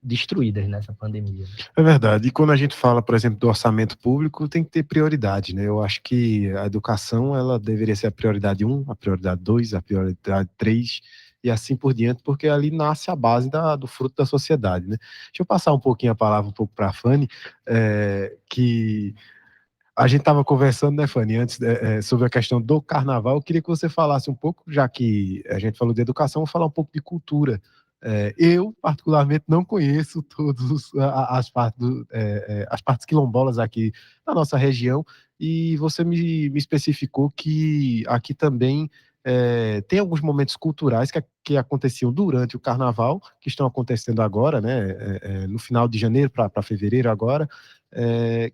destruídas nessa pandemia. É verdade. E quando a gente fala, por exemplo, do orçamento público, tem que ter prioridade, né? Eu acho que a educação, ela deveria ser a prioridade 1, a prioridade 2, a prioridade 3 e assim por diante, porque ali nasce a base do fruto da sociedade, né? Deixa eu passar um pouquinho a palavra para a Fanny, que a gente estava conversando, né, Fanny, antes sobre a questão do carnaval. Eu queria que você falasse um pouco, já que a gente falou de educação, vou falar um pouco de cultura. Eu, particularmente, não conheço todas as partes quilombolas aqui da nossa região, e você me especificou que aqui também tem alguns momentos culturais que aconteciam durante o carnaval, que estão acontecendo agora, né, no final de janeiro para fevereiro agora,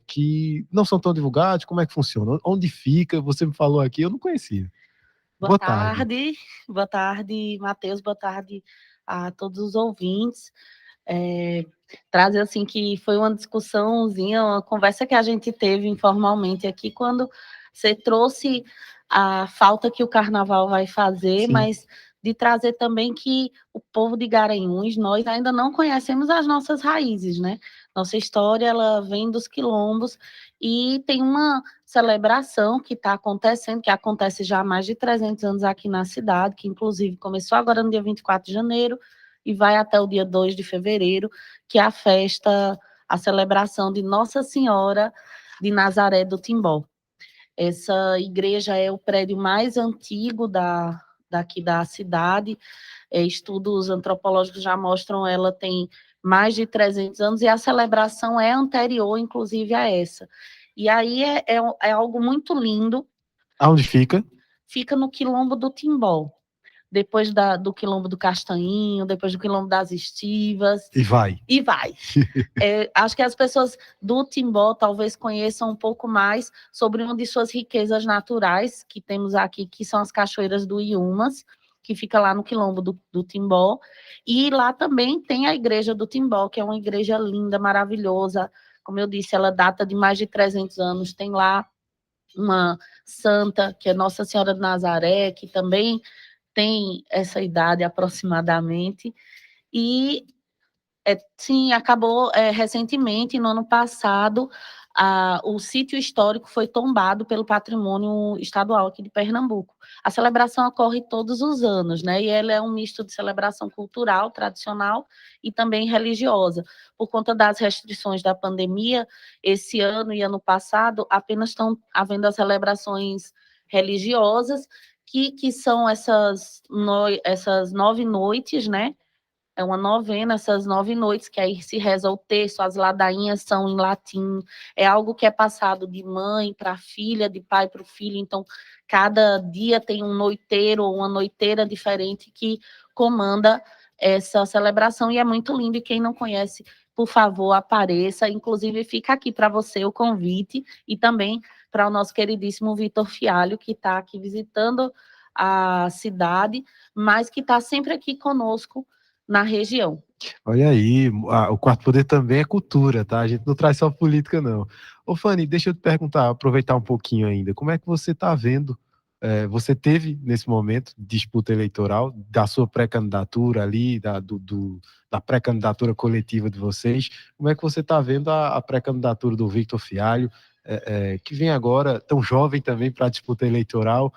que não são tão divulgados. Como é que funciona? Onde fica? Você me falou aqui, eu não conhecia. Boa tarde, Matheus, boa tarde a todos os ouvintes. Trazer assim que foi uma discussãozinha, uma conversa que a gente teve informalmente aqui, quando você trouxe a falta que o carnaval vai fazer, Sim. Mas de trazer também que o povo de Garanhuns, nós ainda não conhecemos as nossas raízes, né? Nossa história, ela vem dos quilombos, e tem uma celebração que está acontecendo, que acontece já há mais de 300 anos aqui na cidade, que inclusive começou agora no dia 24 de janeiro e vai até o dia 2 de fevereiro, que é a festa, a celebração de Nossa Senhora de Nazaré do Timbó. Essa igreja é o prédio mais antigo daqui da cidade. Estudos antropológicos já mostram, ela tem mais de 300 anos, e a celebração é anterior, inclusive, a essa. E aí é algo muito lindo. Aonde fica? Fica no Quilombo do Timbó, depois do Quilombo do Castanhinho, depois do Quilombo das Estivas. E vai. Acho que as pessoas do Timbó talvez conheçam um pouco mais sobre uma de suas riquezas naturais que temos aqui, que são as cachoeiras do Iumas, que fica lá no Quilombo do Timbó. E lá também tem a igreja do Timbó, que é uma igreja linda, maravilhosa. Como eu disse, ela data de mais de 300 anos. Tem lá uma santa, que é Nossa Senhora de Nazaré, que também tem essa idade aproximadamente. E, sim, acabou recentemente, no ano passado, o sítio histórico foi tombado pelo patrimônio estadual aqui de Pernambuco. A celebração ocorre todos os anos, né? E ela é um misto de celebração cultural, tradicional e também religiosa. Por conta das restrições da pandemia, esse ano e ano passado, apenas estão havendo as celebrações religiosas, que são essas 9 noites, né? É uma novena, essas 9 noites, que aí se reza o terço, as ladainhas são em latim, é algo que é passado de mãe para filha, de pai para o filho. Então cada dia tem um noiteiro ou uma noiteira diferente que comanda essa celebração, e é muito lindo. E quem não conhece, por favor, apareça. Inclusive fica aqui para você o convite, e também para o nosso queridíssimo Vitor Fialho, que está aqui visitando a cidade, mas que está sempre aqui conosco na região. Olha aí, o Quarto Poder também é cultura, tá? A gente não traz só política, não. Ô, Fanny, deixa eu te perguntar, aproveitar um pouquinho ainda, como é que você está vendo você teve, nesse momento, disputa eleitoral, da sua pré-candidatura ali, da pré-candidatura coletiva de vocês. Como é que você está vendo a pré-candidatura do Victor Fialho, que vem agora, tão jovem também para a disputa eleitoral,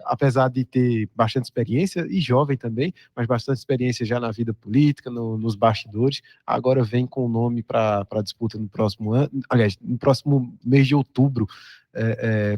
apesar de ter bastante experiência, e jovem também, mas bastante experiência já na vida política, nos bastidores, agora vem com o nome para a disputa no próximo ano, aliás, no próximo mês de outubro,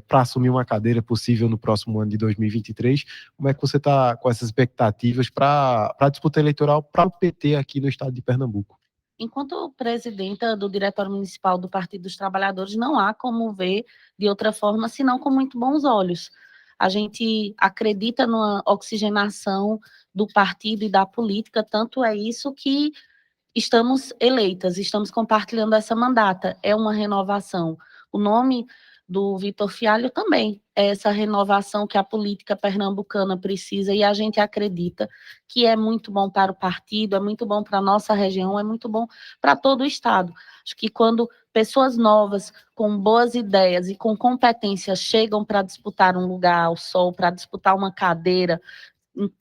para assumir uma cadeira possível no próximo ano de 2023. Como é que você está com essas expectativas para a disputa eleitoral para o PT aqui no estado de Pernambuco? Enquanto presidenta do Diretório Municipal do Partido dos Trabalhadores, não há como ver de outra forma, senão com muito bons olhos. A gente acredita numa oxigenação do partido e da política, tanto é isso que estamos eleitas, estamos compartilhando essa mandata, é uma renovação. O nome do Victor Fialho também é essa renovação que a política pernambucana precisa, e a gente acredita que é muito bom para o partido, é muito bom para a nossa região, é muito bom para todo o estado. Acho que quando pessoas novas, com boas ideias e com competências chegam para disputar um lugar ao sol, para disputar uma cadeira,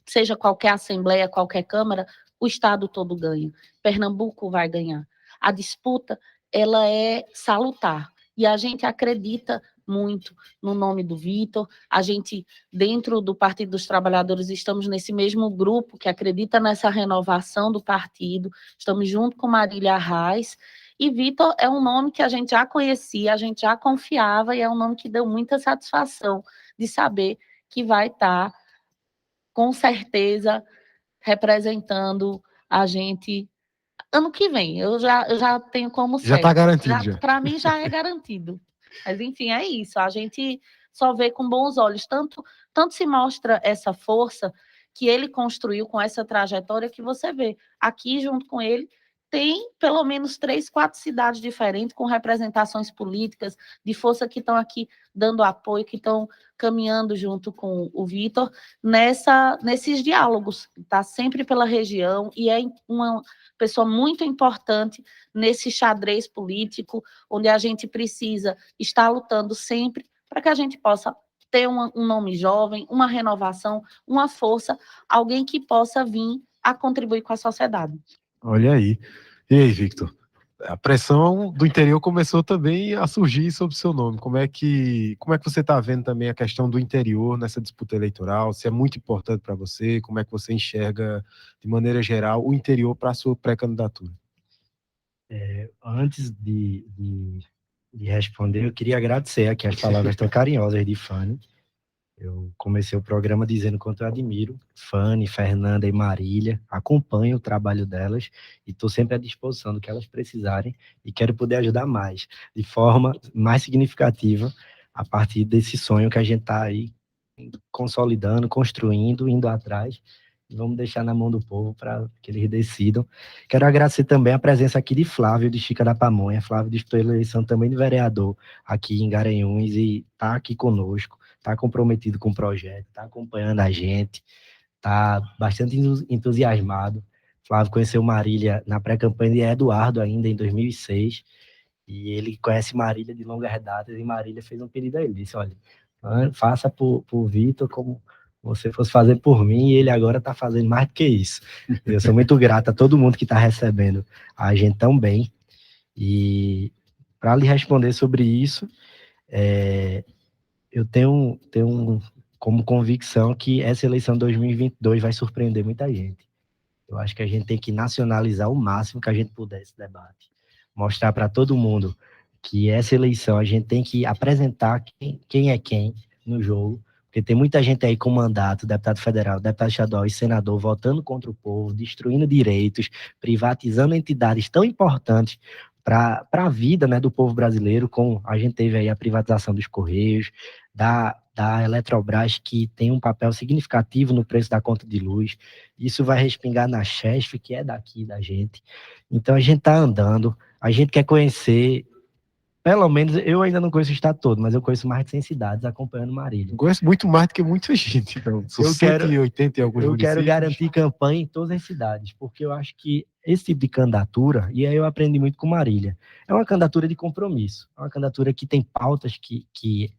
seja qualquer assembleia, qualquer câmara, o estado todo ganha. Pernambuco vai ganhar. A disputa, ela é salutar. E a gente acredita muito no nome do Victor. A gente, dentro do Partido dos Trabalhadores, estamos nesse mesmo grupo que acredita nessa renovação do partido. Estamos junto com Marília Arraes. E Victor é um nome que a gente já conhecia, a gente já confiava, e é um nome que deu muita satisfação de saber que vai estar, com certeza, representando a gente ano que vem. Eu já tenho como certo. Já está garantido. Para mim já é garantido. Mas, enfim, é isso. A gente só vê com bons olhos. Tanto se mostra essa força que ele construiu com essa trajetória, que você vê aqui junto com ele, tem pelo menos 3, 4 cidades diferentes, com representações políticas de força que estão aqui dando apoio, que estão caminhando junto com o Victor nesses diálogos. Está sempre pela região e é uma pessoa muito importante nesse xadrez político, onde a gente precisa estar lutando sempre para que a gente possa ter um nome jovem, uma renovação, uma força, alguém que possa vir a contribuir com a sociedade. Olha aí. E aí, Victor? A pressão do interior começou também a surgir sobre o seu nome. Como é que você está vendo também a questão do interior nessa disputa eleitoral? Se é muito importante para você, como é que você enxerga, de maneira geral, o interior para a sua pré-candidatura? Antes de responder, eu queria agradecer aqui as palavras tão carinhosas de Fanny. Eu comecei o programa dizendo quanto eu admiro Fanny, Fernanda e Marília, acompanho o trabalho delas e estou sempre à disposição do que elas precisarem e quero poder ajudar mais, de forma mais significativa, a partir desse sonho que a gente está aí consolidando, construindo, indo atrás. Vamos deixar na mão do povo para que eles decidam. Quero agradecer também a presença aqui de Flávio, de Chica da Pamonha. Flávio disputou a eleição também de vereador aqui em Garanhuns e está aqui conosco. Está comprometido com o projeto, está acompanhando a gente, está bastante entusiasmado. Flávio conheceu Marília na pré-campanha de Eduardo ainda em 2006, e ele conhece Marília de longas datas, e Marília fez um pedido a ele, disse, olha, faça por Victor como você fosse fazer por mim, e ele agora está fazendo mais do que isso. Eu sou muito grato a todo mundo que está recebendo a gente tão bem, e para lhe responder sobre isso, eu tenho como convicção que essa eleição de 2022 vai surpreender muita gente. Eu acho que a gente tem que nacionalizar o máximo que a gente puder esse debate. Mostrar para todo mundo que essa eleição a gente tem que apresentar quem é quem no jogo, porque tem muita gente aí com mandato, deputado federal, deputado estadual e senador, votando contra o povo, destruindo direitos, privatizando entidades tão importantes para a vida, né, do povo brasileiro, como a gente teve aí a privatização dos Correios, da Eletrobras, que tem um papel significativo no preço da conta de luz. Isso vai respingar na Chesf, que é daqui da gente. Então a gente está andando, a gente quer conhecer, pelo menos, eu ainda não conheço o estado todo, mas eu conheço mais de 100 cidades acompanhando Marília. Eu conheço muito mais do que muita gente, então. São 180 e alguns municípios. Eu quero garantir campanha em todas as cidades, porque eu acho que esse tipo de candidatura, e aí eu aprendi muito com Marília, é uma candidatura de compromisso, é uma candidatura que tem pautas que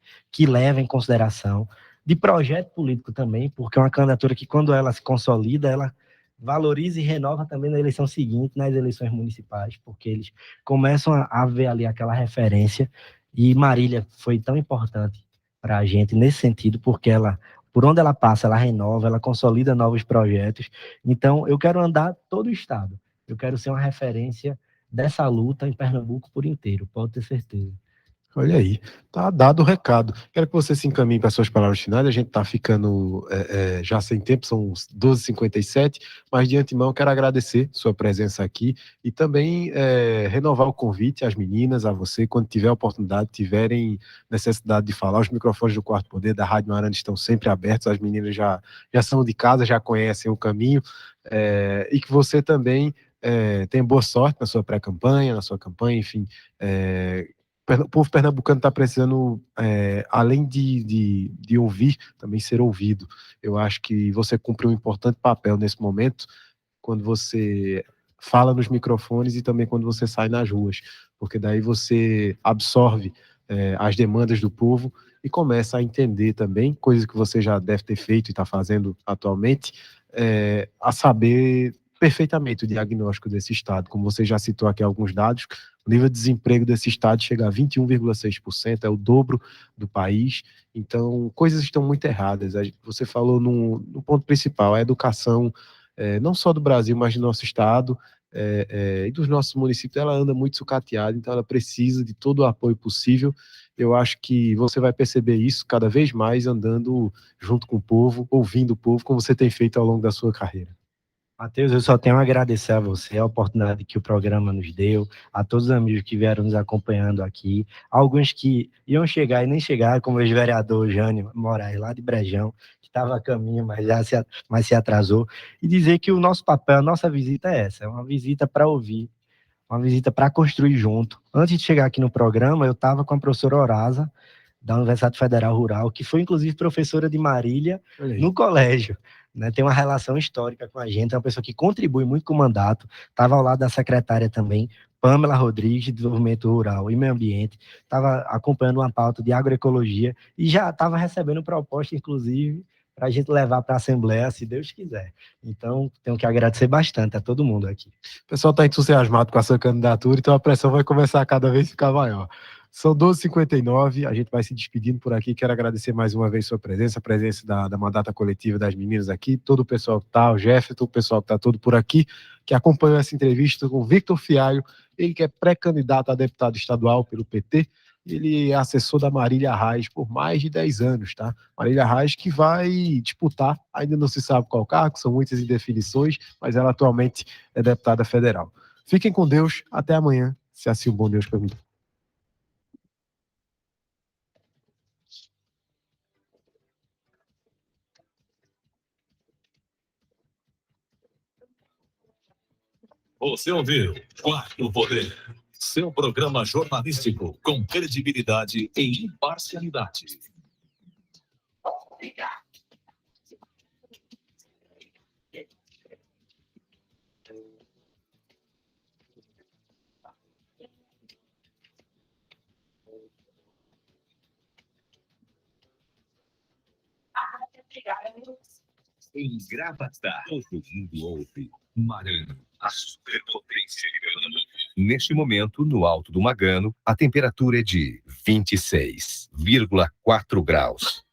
leva em consideração. de projeto político também, porque é uma candidatura que, quando ela se consolida, ela valoriza e renova também na eleição seguinte, nas eleições municipais, porque eles começam a ver ali aquela referência, e Marília foi tão importante para a gente nesse sentido, porque ela, por onde ela passa, ela renova, ela consolida novos projetos. Então, eu quero andar todo o estado, eu quero ser uma referência dessa luta em Pernambuco por inteiro, pode ter certeza. Olha aí, tá dado o recado. Quero que você se encaminhe para as suas palavras finais. A gente tá ficando já sem tempo, são 12h57, mas de antemão quero agradecer sua presença aqui e também renovar o convite às meninas, a você, quando tiver oportunidade, tiverem necessidade de falar. Os microfones do Quarto Poder, da Rádio Marana, estão sempre abertos, as meninas já são de casa, já conhecem o caminho, e que você também tenha boa sorte na sua pré-campanha, na sua campanha, enfim. O povo pernambucano está precisando, além de ouvir, também ser ouvido. Eu acho que você cumpre um importante papel nesse momento, quando você fala nos microfones e também quando você sai nas ruas, porque daí você absorve as demandas do povo e começa a entender também, coisas que você já deve ter feito e está fazendo atualmente, a saber perfeitamente o diagnóstico desse estado. Como você já citou aqui alguns dados, o nível de desemprego desse estado chega a 21,6%, é o dobro do país. Então, coisas estão muito erradas. Você falou no ponto principal, a educação, não só do Brasil, mas do nosso estado e dos nossos municípios, ela anda muito sucateada, então ela precisa de todo o apoio possível. Eu acho que você vai perceber isso cada vez mais andando junto com o povo, ouvindo o povo, como você tem feito ao longo da sua carreira. Matheus, eu só tenho a agradecer a você, a oportunidade que o programa nos deu, a todos os amigos que vieram nos acompanhando aqui, alguns que iam chegar e nem chegaram, como o ex-vereador Jânio Moraes, lá de Brejão, que estava a caminho, mas se atrasou, e dizer que o nosso papel, a nossa visita é essa, é uma visita para ouvir, uma visita para construir junto. Antes de chegar aqui no programa, eu estava com a professora Horaza, da Universidade Federal Rural, que foi inclusive professora de Marília no colégio, né? Tem uma relação histórica com a gente, é uma pessoa que contribui muito com o mandato, estava ao lado da secretária também, Pamela Rodrigues, de Desenvolvimento Rural e Meio Ambiente, estava acompanhando uma pauta de agroecologia e já estava recebendo proposta, inclusive, para a gente levar para a Assembleia, se Deus quiser. Então, tenho que agradecer bastante a todo mundo aqui. O pessoal está entusiasmado com a sua candidatura, então a pressão vai começar a cada vez ficar maior. São 12h59, a gente vai se despedindo por aqui. Quero agradecer mais uma vez sua presença, a presença da mandata coletiva das meninas aqui, todo o pessoal que está, o Jefferson, o pessoal que está todo por aqui, que acompanhou essa entrevista com o Victor Fialho, ele que é pré-candidato a deputado estadual pelo PT, ele é assessor da Marília Reis por mais de 10 anos, tá? Marília Reis que vai disputar, ainda não se sabe qual cargo, são muitas indefinições, mas ela atualmente é deputada federal. Fiquem com Deus, até amanhã, se assim o bom Deus permitir. Você ouviu Quarto Poder, seu programa jornalístico com credibilidade e imparcialidade. Em Gravatá, todo mundo ouve Marano, a superpotência. Neste momento, no Alto do Magano, a temperatura é de 26,4 graus.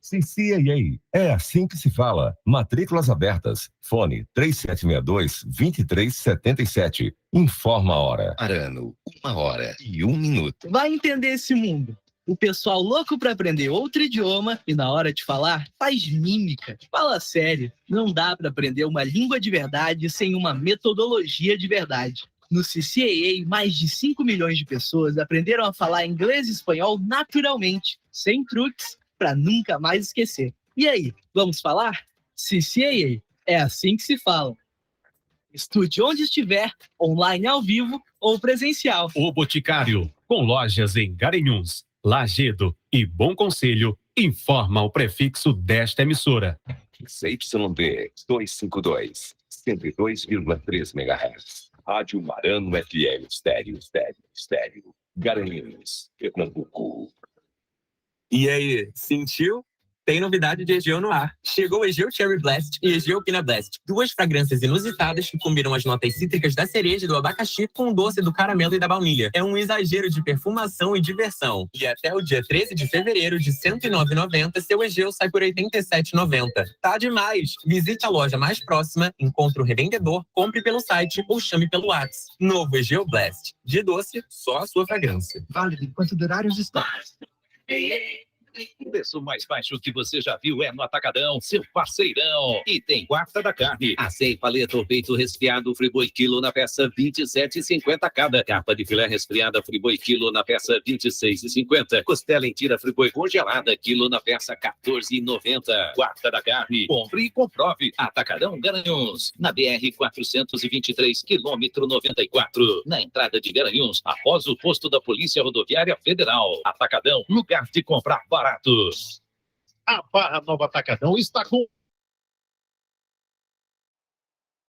CCAA, é assim que se fala. Matrículas abertas. Fone 3762-2377. Informa a hora. Marano, 1h01. Vai entender esse mundo. O pessoal louco para aprender outro idioma e na hora de falar faz mímica. Fala sério, não dá para aprender uma língua de verdade sem uma metodologia de verdade. No CCAA, mais de 5 milhões de pessoas aprenderam a falar inglês e espanhol naturalmente, sem truques, para nunca mais esquecer. E aí, vamos falar? CCAA, é assim que se fala. Estude onde estiver, online ao vivo ou presencial. O Boticário, com lojas em Garanhuns, Lagedo e Bom Conselho, informa o prefixo desta emissora. CYB 252, 102,3 MHz. Rádio Marano FM, estéreo. Garanhuns, Pernambuco. E aí, sentiu? Tem novidade de Egeu no ar. Chegou o Egeu Cherry Blast e Egeu Pina Blast. Duas fragrâncias inusitadas que combinam as notas cítricas da cereja e do abacaxi com o doce do caramelo e da baunilha. É um exagero de perfumação e diversão. E até o dia 13 de fevereiro, de R$ 109,90, seu Egeu sai por R$ 87,90. Tá demais! Visite a loja mais próxima, encontre o revendedor, compre pelo site ou chame pelo WhatsApp. Novo Egeu Blast. De doce, só a sua fragrância. Válido enquanto durar os estoques. O preço mais baixo que você já viu é no Atacadão, seu parceirão. E tem quarta da carne. Acém paleta ou peito resfriado Friboi quilo na peça 27,50 cada. Capa de filé resfriada Friboi quilo na peça 26,50. Costela em tira Friboi congelada quilo na peça 14,90. Quarta da carne. Compre e comprove. Atacadão Garanhuns. Na BR 423, quilômetro 94. Na entrada de Garanhuns, após o posto da Polícia Rodoviária Federal. Atacadão, lugar de comprar barato. A Barra Nova Atacadão está com